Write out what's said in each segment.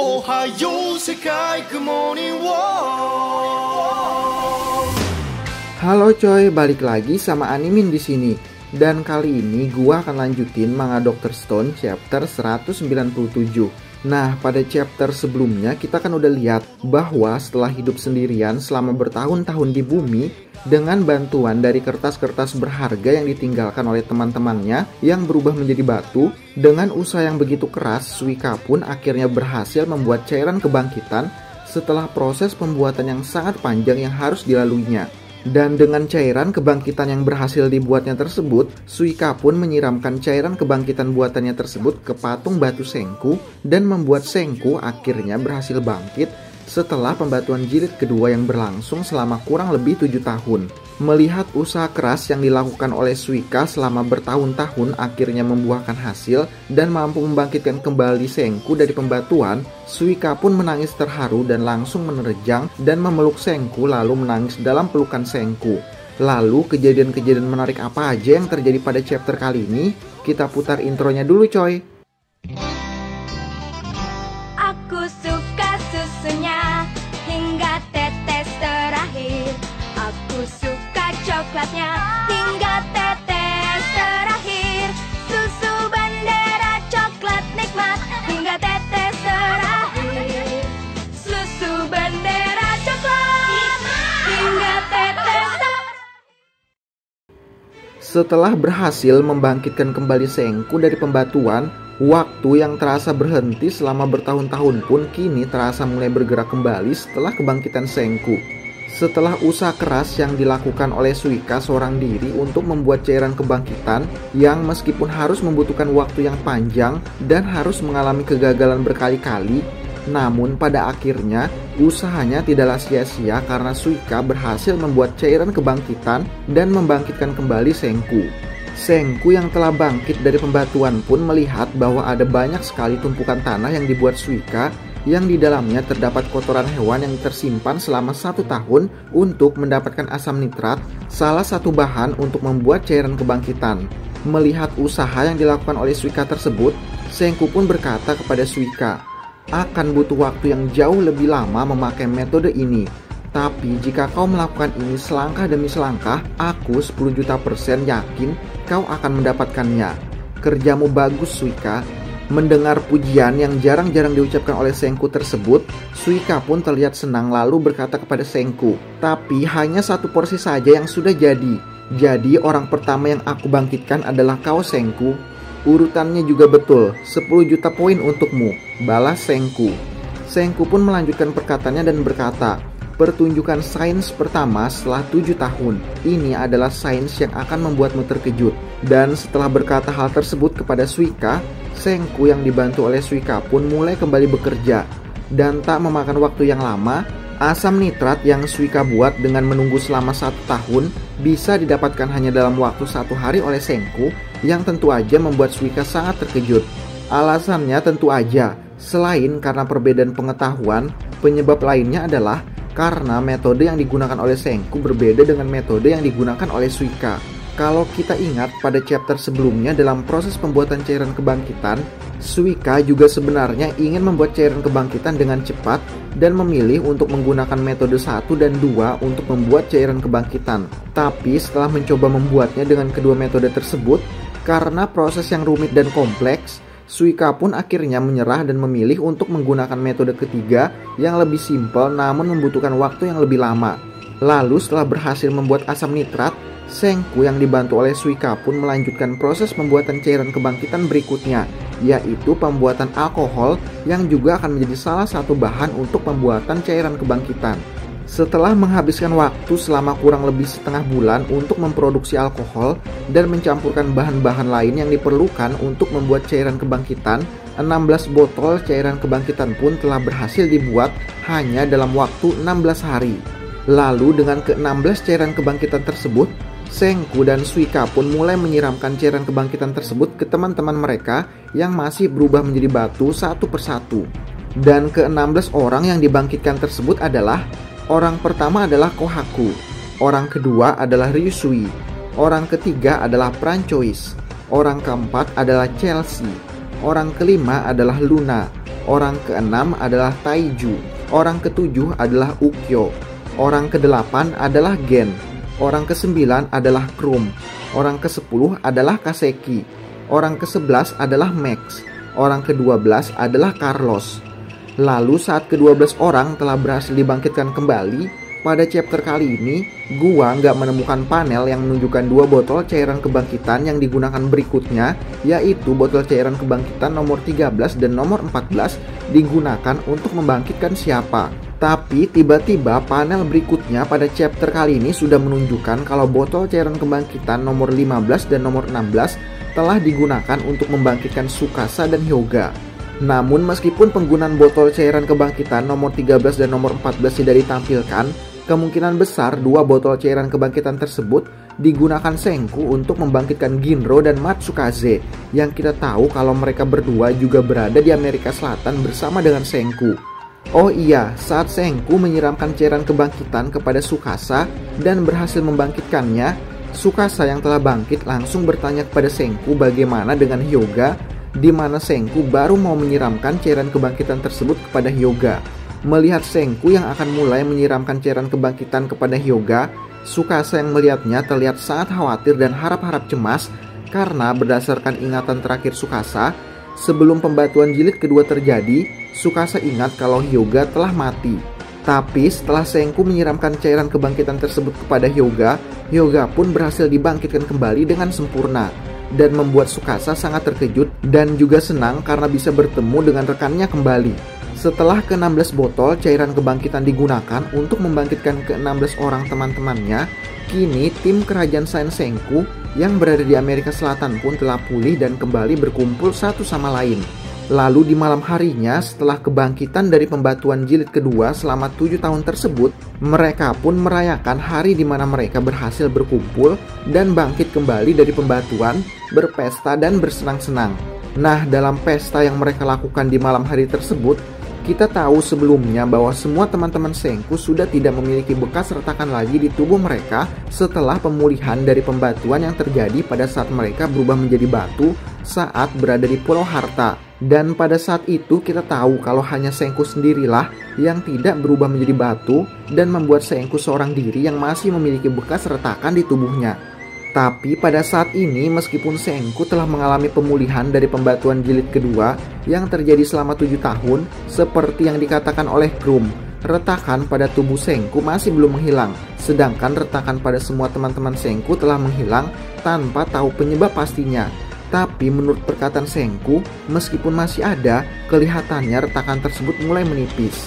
Ohayo Sekai Good Morning World. Halo coy, balik lagi sama Animin di sini. Dan kali ini gua akan lanjutin manga Dr. Stone chapter 197. Nah, pada chapter sebelumnya kita kan udah lihat bahwa setelah hidup sendirian selama bertahun-tahun di bumi dengan bantuan dari kertas-kertas berharga yang ditinggalkan oleh teman-temannya yang berubah menjadi batu, dengan usaha yang begitu keras, Suika pun akhirnya berhasil membuat cairan kebangkitan setelah proses pembuatan yang sangat panjang yang harus dilaluinya. Dan dengan cairan kebangkitan yang berhasil dibuatnya tersebut, Suika pun menyiramkan cairan kebangkitan buatannya tersebut ke patung batu Senku dan membuat Senku akhirnya berhasil bangkit setelah pembatuan jilid kedua yang berlangsung selama kurang lebih 7 tahun. Melihat usaha keras yang dilakukan oleh Suika selama bertahun-tahun akhirnya membuahkan hasil dan mampu membangkitkan kembali Senku dari pembatuan, Suika pun menangis terharu dan langsung menerjang dan memeluk Senku lalu menangis dalam pelukan Senku. Lalu kejadian-kejadian menarik apa aja yang terjadi pada chapter kali ini? Kita putar intronya dulu coy. Aku suka susunya hingga tetes terakhir. Aku suka coklatnya hingga tetes terakhir. Susu bendera coklat nikmat hingga tetes terakhir. Susu bendera coklat hingga tetes terakhir. Setelah berhasil membangkitkan kembali Senku dari pembatuan, waktu yang terasa berhenti selama bertahun-tahun pun kini terasa mulai bergerak kembali setelah kebangkitan Senku. Setelah usaha keras yang dilakukan oleh Suika seorang diri untuk membuat cairan kebangkitan yang meskipun harus membutuhkan waktu yang panjang dan harus mengalami kegagalan berkali-kali, namun pada akhirnya usahanya tidaklah sia-sia karena Suika berhasil membuat cairan kebangkitan dan membangkitkan kembali Senku. Senku yang telah bangkit dari pembatuan pun melihat bahwa ada banyak sekali tumpukan tanah yang dibuat Suika yang di dalamnya terdapat kotoran hewan yang tersimpan selama 1 tahun untuk mendapatkan asam nitrat, salah satu bahan untuk membuat cairan kebangkitan. Melihat usaha yang dilakukan oleh Suika tersebut, Senku pun berkata kepada Suika, akan butuh waktu yang jauh lebih lama memakai metode ini. Tapi jika kau melakukan ini selangkah demi selangkah, aku 10 juta % yakin kau akan mendapatkannya. Kerjamu bagus Suika. Mendengar pujian yang jarang-jarang diucapkan oleh Senku tersebut, Suika pun terlihat senang lalu berkata kepada Senku, tapi hanya 1 porsi saja yang sudah jadi. Jadi orang pertama yang aku bangkitkan adalah kau Senku. Urutannya juga betul, 10 juta poin untukmu, balas Senku. Senku pun melanjutkan perkataannya dan berkata, pertunjukan sains pertama setelah 7 tahun. Ini adalah sains yang akan membuatmu terkejut. Dan setelah berkata hal tersebut kepada Suika, Senku yang dibantu oleh Suika pun mulai kembali bekerja. Dan tak memakan waktu yang lama, asam nitrat yang Suika buat dengan menunggu selama 1 tahun bisa didapatkan hanya dalam waktu 1 hari oleh Senku, yang tentu aja membuat Suika sangat terkejut. Alasannya tentu aja, selain karena perbedaan pengetahuan, penyebab lainnya adalah karena metode yang digunakan oleh Senku berbeda dengan metode yang digunakan oleh Suika. Kalau kita ingat pada chapter sebelumnya dalam proses pembuatan cairan kebangkitan, Suika juga sebenarnya ingin membuat cairan kebangkitan dengan cepat dan memilih untuk menggunakan metode 1 dan 2 untuk membuat cairan kebangkitan. Tapi setelah mencoba membuatnya dengan kedua metode tersebut, karena proses yang rumit dan kompleks, Suika pun akhirnya menyerah dan memilih untuk menggunakan metode ketiga yang lebih simpel namun membutuhkan waktu yang lebih lama. Lalu setelah berhasil membuat asam nitrat, Senku yang dibantu oleh Suika pun melanjutkan proses pembuatan cairan kebangkitan berikutnya, yaitu pembuatan alkohol yang juga akan menjadi salah satu bahan untuk pembuatan cairan kebangkitan. Setelah menghabiskan waktu selama kurang lebih setengah bulan untuk memproduksi alkohol dan mencampurkan bahan-bahan lain yang diperlukan untuk membuat cairan kebangkitan, 16 botol cairan kebangkitan pun telah berhasil dibuat hanya dalam waktu 16 hari. Lalu dengan ke-16 cairan kebangkitan tersebut, Senku dan Suika pun mulai menyiramkan cairan kebangkitan tersebut ke teman-teman mereka yang masih berubah menjadi batu satu persatu. Dan ke-16 orang yang dibangkitkan tersebut adalah, orang pertama adalah Kohaku, orang kedua adalah Ryusui, orang ketiga adalah Francois, orang keempat adalah Chelsea, orang kelima adalah Luna, Orang ke-6 adalah Taiju. Orang ke-7 adalah Ukyo. Orang ke-8 adalah Gen. Orang ke-9 adalah Krum. Orang ke-10 adalah Kaseki. Orang ke-11 adalah Max. Orang ke-12 adalah Carlos. Lalu saat ke-12 orang telah berhasil dibangkitkan kembali, pada chapter kali ini gua nggak menemukan panel yang menunjukkan 2 botol cairan kebangkitan yang digunakan berikutnya, yaitu botol cairan kebangkitan nomor 13 dan nomor 14 digunakan untuk membangkitkan siapa. Tapi tiba-tiba panel berikutnya pada chapter kali ini sudah menunjukkan kalau botol cairan kebangkitan nomor 15 dan nomor 16 telah digunakan untuk membangkitkan Tsukasa dan Hyuga. Namun meskipun penggunaan botol cairan kebangkitan nomor 13 dan nomor 14 tidak ditampilkan, kemungkinan besar 2 botol cairan kebangkitan tersebut digunakan Senku untuk membangkitkan Ginro dan Matsukaze, yang kita tahu kalau mereka berdua juga berada di Amerika Selatan bersama dengan Senku. Oh iya, saat Senku menyiramkan cairan kebangkitan kepada Tsukasa dan berhasil membangkitkannya, Tsukasa yang telah bangkit langsung bertanya kepada Senku bagaimana dengan Hyuga, di mana Senku baru mau menyiramkan cairan kebangkitan tersebut kepada Hyuga. Melihat Senku yang akan mulai menyiramkan cairan kebangkitan kepada Hyuga, Tsukasa yang melihatnya terlihat sangat khawatir dan harap-harap cemas karena berdasarkan ingatan terakhir Tsukasa, sebelum pembatuan jilid kedua terjadi, Tsukasa ingat kalau Hyuga telah mati. Tapi setelah Senku menyiramkan cairan kebangkitan tersebut kepada Hyuga, Hyuga pun berhasil dibangkitkan kembali dengan sempurna dan membuat Tsukasa sangat terkejut dan juga senang karena bisa bertemu dengan rekannya kembali. Setelah ke-16 botol cairan kebangkitan digunakan untuk membangkitkan ke-16 orang teman-temannya, kini tim kerajaan Saint Senku yang berada di Amerika Selatan pun telah pulih dan kembali berkumpul satu sama lain. Lalu di malam harinya setelah kebangkitan dari pembatuan jilid kedua selama 7 tahun tersebut, mereka pun merayakan hari di mana mereka berhasil berkumpul dan bangkit kembali dari pembatuan, berpesta dan bersenang-senang. Nah, dalam pesta yang mereka lakukan di malam hari tersebut, kita tahu sebelumnya bahwa semua teman-teman Senku sudah tidak memiliki bekas retakan lagi di tubuh mereka setelah pemulihan dari pembatuan yang terjadi pada saat mereka berubah menjadi batu saat berada di Pulau Harta. Dan pada saat itu kita tahu kalau hanya Senku sendirilah yang tidak berubah menjadi batu dan membuat Senku seorang diri yang masih memiliki bekas retakan di tubuhnya. Tapi pada saat ini meskipun Senku telah mengalami pemulihan dari pembatuan jilid kedua yang terjadi selama 7 tahun, seperti yang dikatakan oleh Krum, retakan pada tubuh Senku masih belum menghilang, sedangkan retakan pada semua teman-teman Senku telah menghilang tanpa tahu penyebab pastinya. Tapi menurut perkataan Senku, meskipun masih ada, kelihatannya retakan tersebut mulai menipis.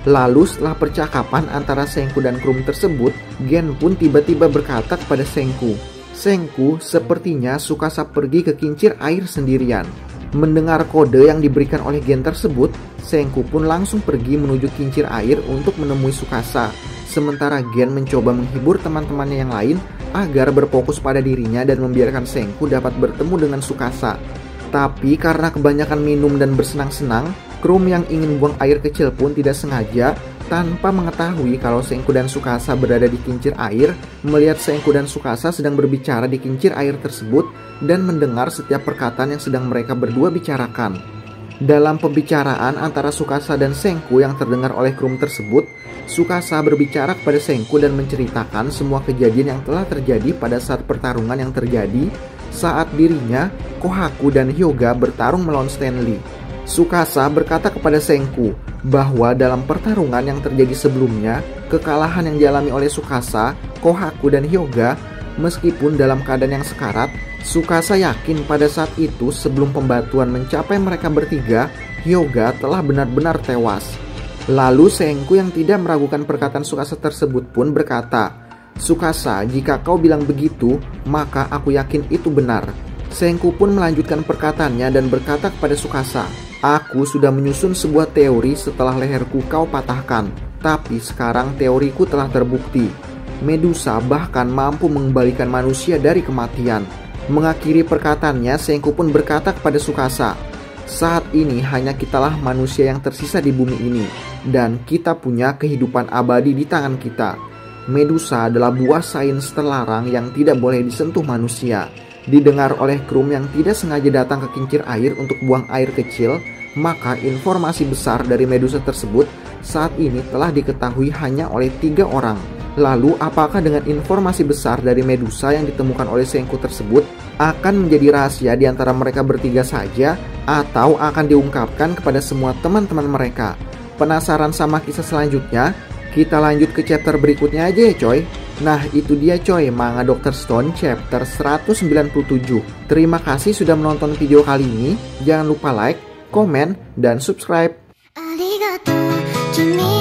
Lalu setelah percakapan antara Senku dan Krum tersebut, Gen pun tiba-tiba berkata kepada Senku, "Senku, sepertinya Tsukasa pergi ke kincir air sendirian." Mendengar kode yang diberikan oleh Gen tersebut, Senku pun langsung pergi menuju kincir air untuk menemui Tsukasa. Sementara Gen mencoba menghibur teman-temannya yang lain agar berfokus pada dirinya dan membiarkan Senku dapat bertemu dengan Tsukasa. Tapi karena kebanyakan minum dan bersenang-senang, Krum yang ingin buang air kecil pun tidak sengaja, tanpa mengetahui kalau Senku dan Tsukasa berada di kincir air, melihat Senku dan Tsukasa sedang berbicara di kincir air tersebut dan mendengar setiap perkataan yang sedang mereka berdua bicarakan. Dalam pembicaraan antara Tsukasa dan Senku yang terdengar oleh Krum tersebut, Tsukasa berbicara kepada Senku dan menceritakan semua kejadian yang telah terjadi pada saat pertarungan yang terjadi saat dirinya, Kohaku dan Hyuga bertarung melawan Stanley. Tsukasa berkata kepada Senku bahwa dalam pertarungan yang terjadi sebelumnya, kekalahan yang dialami oleh Tsukasa, Kohaku dan Hyuga, meskipun dalam keadaan yang sekarat, Tsukasa yakin pada saat itu sebelum pembatuan mencapai mereka bertiga, Hyuga telah benar-benar tewas. Lalu Senku yang tidak meragukan perkataan Tsukasa tersebut pun berkata, "Tsukasa, jika kau bilang begitu, maka aku yakin itu benar." Senku pun melanjutkan perkataannya dan berkata kepada Tsukasa, "Aku sudah menyusun sebuah teori setelah leherku kau patahkan, tapi sekarang teoriku telah terbukti. Medusa bahkan mampu mengembalikan manusia dari kematian." Mengakhiri perkataannya, Senku pun berkata kepada Tsukasa, "Saat ini hanya kitalah manusia yang tersisa di bumi ini, dan kita punya kehidupan abadi di tangan kita. Medusa adalah buah sains terlarang yang tidak boleh disentuh manusia." Didengar oleh Krum yang tidak sengaja datang ke kincir air untuk buang air kecil, Maka informasi besar dari Medusa tersebut saat ini telah diketahui hanya oleh 3 orang. Lalu apakah dengan informasi besar dari Medusa yang ditemukan oleh Senku tersebut akan menjadi rahasia di antara mereka bertiga saja atau akan diungkapkan kepada semua teman-teman mereka? Penasaran sama kisah selanjutnya? Kita lanjut ke chapter berikutnya aja ya coy. Nah itu dia coy, manga Dr. Stone chapter 197. Terima kasih sudah menonton video kali ini. Jangan lupa like, komen, dan subscribe. ありがとう